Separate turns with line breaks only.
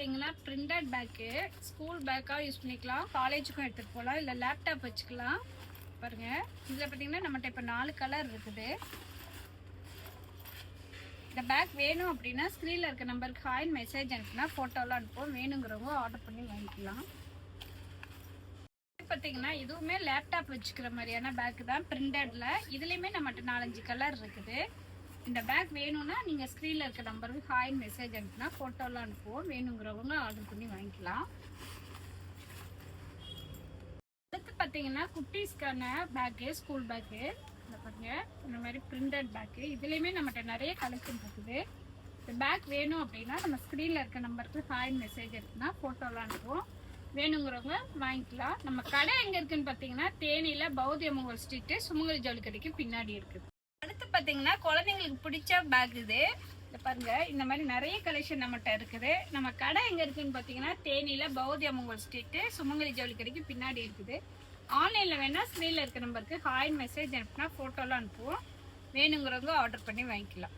பார்த்தீங்கன்னா printed bag school பேக்காக use பண்ணிக்கலாம், காலேஜுக்கும் எடுத்துகிட்டு போகலாம், இல்லை லேப்டாப் வச்சுக்கலாம். பாருங்கள், இதில் பார்த்தீங்கன்னா நம்மகிட்ட இப்போ 4 கலர் இருக்குது. இந்த பேக் வேணும் அப்படின்னா ஸ்க்ரீனில் இருக்க நம்பருக்கு ஹாய்னு மெசேஜ் அனுப்புனா ஃபோட்டோலாம் அனுப்புவோம். வேணுங்கிறவங்க ஆர்டர் பண்ணி வாங்கிக்கலாம். பார்த்தீங்கன்னா இதுவுமே லேப்டாப் வச்சுக்கிற மாதிரியான பேக்கு தான், பிரிண்டடில். இதுலேயுமே நம்மகிட்ட 4-5 கலர் இருக்குது. இந்த பேக் வேணும்னா நீங்கள் ஸ்க்ரீனில் இருக்க நம்பருக்கு ஹாய்னு மெசேஜ் அனுப்புனா ஃபோட்டோலாம் அனுப்புவோம். வேணுங்கிறவங்க ஆர்டர் பண்ணி வாங்கிக்கலாம். அடுத்து பார்த்தீங்கன்னா குட்டீஸ்க்கான பேக்கு, ஸ்கூல் பேக்கு. இந்த பாருங்க, இந்த மாதிரி பிரிண்டட் பேக்கு. இதுலேயுமே நம்மகிட்ட நிறைய கலெக்ஷன் இருக்குது. இந்த பேக் வேணும் அப்படின்னா நம்ம ஸ்க்ரீனில் இருக்க நம்பருக்கு ஹாய்னு மெசேஜ் அனுப்புனா ஃபோட்டோலாம் அனுப்புவோம். வேணுங்கிறவங்க வாங்கிக்கலாம். நம்ம கடை எங்கே இருக்குதுன்னு பார்த்தீங்கன்னா தேனியில் பௌத்தியமங்கல் ஸ்ட்ரீட்டு, சுமங்கலி ஜவுளி கடைக்கு பின்னாடி இருக்குது. அடுத்து பார்த்தீங்கன்னா குழந்தைங்களுக்கு பிடிச்ச பேக் இது. இதை பாருங்க, இந்த மாதிரி நிறைய கலெக்ஷன் நம்மகிட்ட இருக்குது. நம்ம கடை எங்கே இருக்குதுன்னு பார்த்தீங்கன்னா தேனியில் பௌத்தியமங்கல் ஸ்ட்ரீட்டு, சுமங்கலி ஜவுளி கடைக்கு பின்னாடி இருக்குது. ஆன்லைனில் வேணால் ஸ்க்ரீனில் இருக்க நம்பருக்கு ஹாய்னு மெசேஜ் அனுப்புனா ஃபோட்டோலாம் அனுப்புவோம். வேணுங்கிறவங்க ஆர்டர் பண்ணி வாங்கிக்கலாம்.